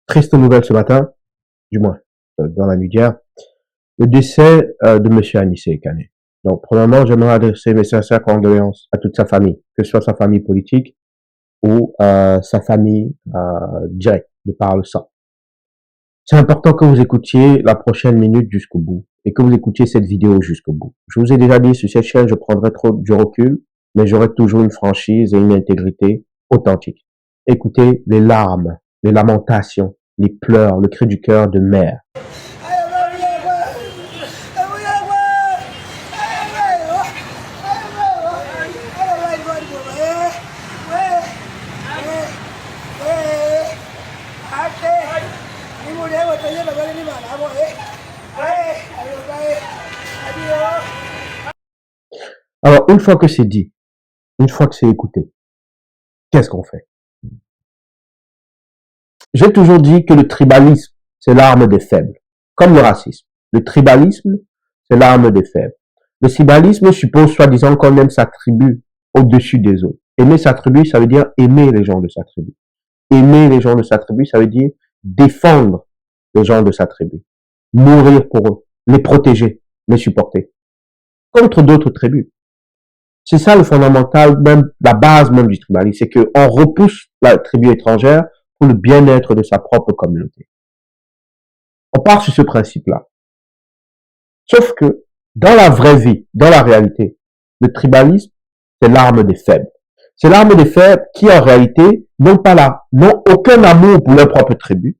Triste nouvelle ce matin, du moins dans la nuit d'hier, le décès de Monsieur Anissé Kane. Donc, premièrement, j'aimerais adresser mes sincères condoléances à toute sa famille, que ce soit sa famille politique ou sa famille directe, de par le sang. C'est important que vous écoutiez la prochaine minute jusqu'au bout et que vous écoutiez cette vidéo jusqu'au bout. Je vous ai déjà dit, sur cette chaîne, je prendrai trop du recul, mais j'aurai toujours une franchise et une intégrité authentique. Écoutez les larmes, les lamentations, les pleurs, le cri du cœur de mère. Alors, une fois que c'est dit, une fois que c'est écouté, qu'est-ce qu'on fait? J'ai toujours dit que le tribalisme, c'est l'arme des faibles, comme le racisme. Le tribalisme, c'est l'arme des faibles. Le tribalisme suppose soi-disant qu'on aime sa tribu au-dessus des autres. Aimer sa tribu, ça veut dire aimer les gens de sa tribu. Aimer les gens de sa tribu, ça veut dire défendre les gens de sa tribu. Mourir pour eux, les protéger, les supporter. Contre d'autres tribus. C'est ça le fondamental, même la base même du tribalisme, c'est qu'on repousse la tribu étrangère pour le bien-être de sa propre communauté. On part sur ce principe-là. Sauf que, dans la vraie vie, dans la réalité, le tribalisme, c'est l'arme des faibles. C'est l'arme des faibles qui, en réalité, n'ont aucun amour pour leur propre tribu,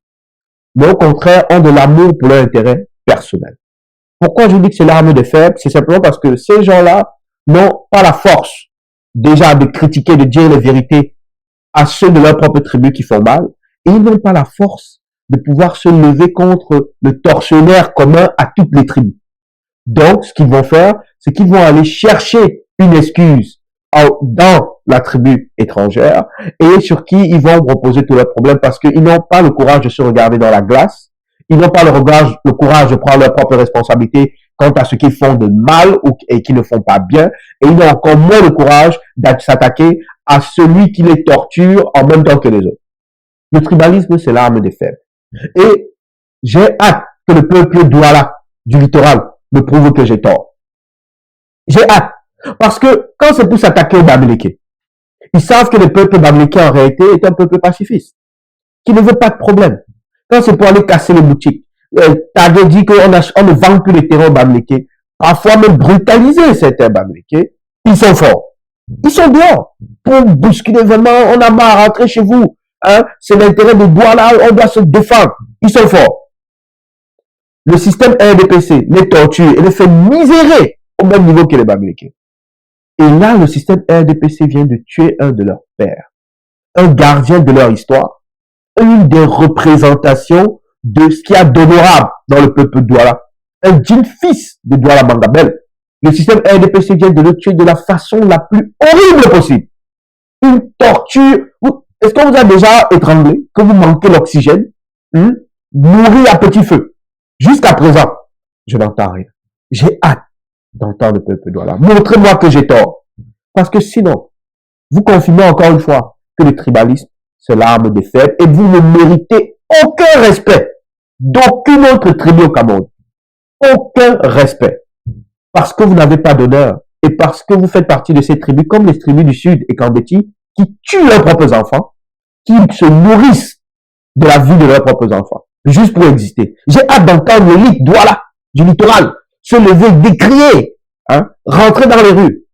mais au contraire, ont de l'amour pour leur intérêt personnel. Pourquoi je dis que c'est l'arme des faibles? C'est simplement parce que ces gens-là n'ont pas la force, déjà, de critiquer, de dire les vérités à ceux de leur propre tribu qui font mal, et ils n'ont pas la force de pouvoir se lever contre le tortionnaire commun à toutes les tribus. Donc, ce qu'ils vont faire, c'est qu'ils vont aller chercher une excuse dans la tribu étrangère et sur qui ils vont reposer tous leurs problèmes parce qu'ils n'ont pas le courage de se regarder dans la glace, ils n'ont pas le courage de prendre leurs propres responsabilités quant à ce qu'ils font de mal et qui ne font pas bien, et ils n'ont encore moins le courage de s'attaquer à celui qui les torture en même temps que les autres. Le tribalisme, c'est l'arme des faibles. Et j'ai hâte que le peuple douala du littoral me prouve que j'ai tort. J'ai hâte. Parce que quand c'est pour s'attaquer aux Bamileke, ils savent que le peuple Bamileke en réalité est un peuple pacifiste, qui ne veut pas de problème. Quand c'est pour aller casser les boutiques, Tadé dit qu'on ne vend plus les terrains Bamileke, parfois même brutaliser certains Bamileke, ils sont forts. Ils sont dehors pour bousculer vraiment, on a marre, rentrer chez vous. Hein? C'est l'intérêt de Douala, on doit se défendre. Ils sont forts. Le système RDPC les torture et les fait misérer au même niveau que les Bamileke. Et là, le système RDPC vient de tuer un de leurs pères, un gardien de leur histoire, une des représentations de ce qu'il y a d'honorable dans le peuple Douala, un digne fils de Douala Mangabel. Le système RDPC vient de le tuer de la façon la plus horrible possible. Une torture. Est-ce qu'on vous a déjà étranglé, que vous manquez l'oxygène, mourir à petit feu? Jusqu'à présent, je n'entends rien. J'ai hâte d'entendre le peuple Douala. Montrez-moi que j'ai tort. Parce que sinon, vous confirmez encore une fois que le tribalisme, c'est l'arme des faibles et vous ne méritez aucun respect d'aucune autre tribu au Cameroun. Aucun respect. Parce que vous n'avez pas d'honneur et parce que vous faites partie de ces tribus comme les tribus du Sud et Kambeti qui tuent leurs propres enfants, qui se nourrissent de la vie de leurs propres enfants, juste pour exister. J'ai hâte d'entendre l'élite Douala du littoral se lever, décrier, rentrer dans les rues.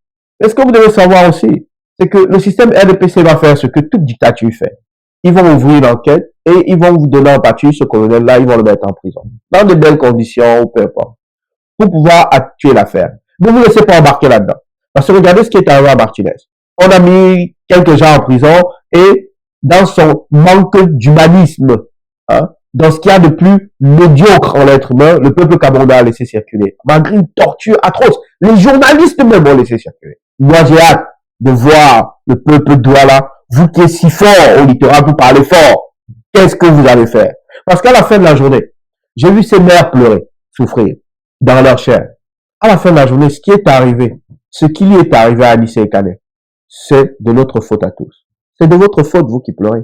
Mais ce que vous devez savoir aussi, c'est que le système RDPC va faire ce que toute dictature fait. Ils vont ouvrir l'enquête et ils vont vous donner en pâture ce colonel-là, ils vont le mettre en prison. Dans de belles conditions ou peu importe. Pour pouvoir tuer l'affaire. Ne vous laissez pas embarquer là-dedans. Parce que regardez ce qui est arrivé à Martinez. On a mis quelques gens en prison et dans son manque d'humanisme, dans ce qu'il y a de plus médiocre en l'être humain, le peuple camerounais a laissé circuler. Malgré une torture atroce. Les journalistes même ont laissé circuler. Moi, j'ai hâte de voir le peuple Douala, vous qui êtes si fort au littoral, vous parlez fort. Qu'est-ce que vous allez faire? Parce qu'à la fin de la journée, j'ai vu ces mères pleurer, souffrir, dans leur chair. À la fin de la journée, ce qui est arrivé, ce qui lui est arrivé à Anissé Kane, c'est de notre faute à tous. C'est de votre faute, vous qui pleurez.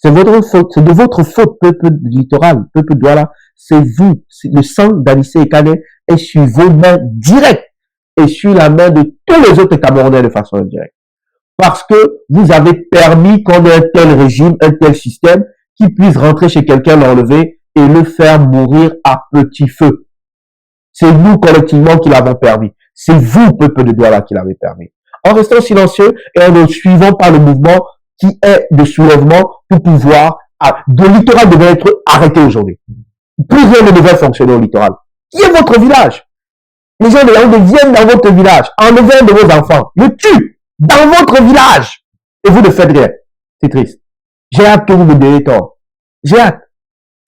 C'est votre faute, c'est de votre faute, peuple du littoral, peuple de Douala. C'est vous, le sang d'Anissé Ekane est sur vos mains directes et sur la main de tous les autres Camerounais de façon indirecte. Parce que vous avez permis qu'on ait un tel régime, un tel système, qui puisse rentrer chez quelqu'un, l'enlever et le faire mourir à petit feu. C'est nous collectivement qui l'avons permis. C'est vous, peuple de Douala, qui l'avez permis. En restant silencieux et en ne suivant pas le mouvement qui est de soulèvement pour pouvoir, le littoral devait être arrêté aujourd'hui. Plus rien ne devait fonctionner au littoral. Qui est votre village? Les gens de la Houte viennent dans votre village, enlèvent un de vos enfants, le tuent dans votre village et vous ne faites rien. C'est triste. J'ai hâte que vous me donniez tort. J'ai hâte.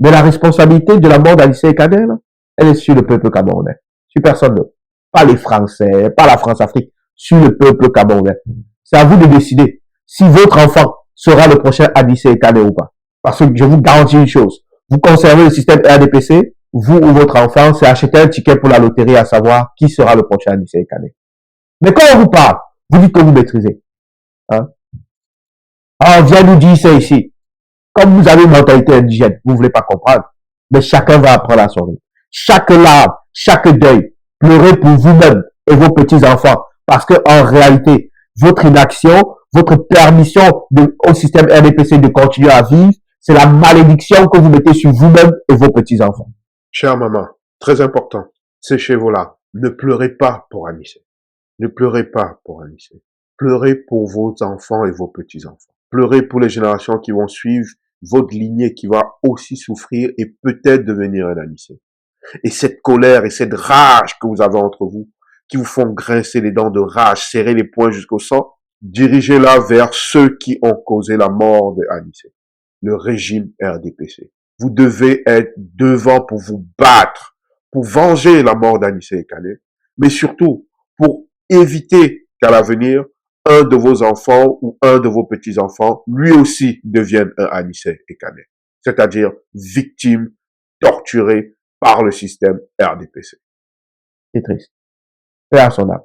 Mais la responsabilité de la mort d'Anissé Ekane, elle est sur le peuple camerounais. Sur personne d'autre. Pas les Français, pas la France-Afrique. Sur le peuple camerounais. C'est à vous de décider si votre enfant sera le prochain Anissé Ekane ou pas. Parce que je vous garantis une chose. Vous conservez le système RDPC, vous ou votre enfant, c'est acheter un ticket pour la loterie à savoir qui sera le prochain Anissé Ekane. Mais quand on vous parle, vous dites que vous maîtrisez. Hein? Ah, on vient nous dire ça ici. Comme vous avez une mentalité indigène, vous ne voulez pas comprendre. Mais chacun va apprendre à son rythme. Chaque larme, chaque deuil, pleurez pour vous-même et vos petits-enfants. Parce que en réalité, votre inaction, votre permission au système RDPC de continuer à vivre, c'est la malédiction que vous mettez sur vous-même et vos petits-enfants. Chère maman, très important, séchez vos larmes. Ne pleurez pas pour Anissé. Ne pleurez pas pour Anissé. Pleurez pour vos enfants et vos petits-enfants. Pleurez pour les générations qui vont suivre, votre lignée qui va aussi souffrir et peut-être devenir un Anissé. Et cette colère et cette rage que vous avez entre vous, qui vous font grincer les dents de rage, serrer les poings jusqu'au sang, dirigez-la vers ceux qui ont causé la mort de Anissé, le régime RDPC. Vous devez être devant pour vous battre, pour venger la mort d'Anissé Ekane, mais surtout pour éviter qu'à l'avenir, un de vos enfants ou un de vos petits-enfants, lui aussi, devienne un Anissé Ekane, c'est-à-dire victime, torturé par le système RDPC. C'est triste. Paix à son âme.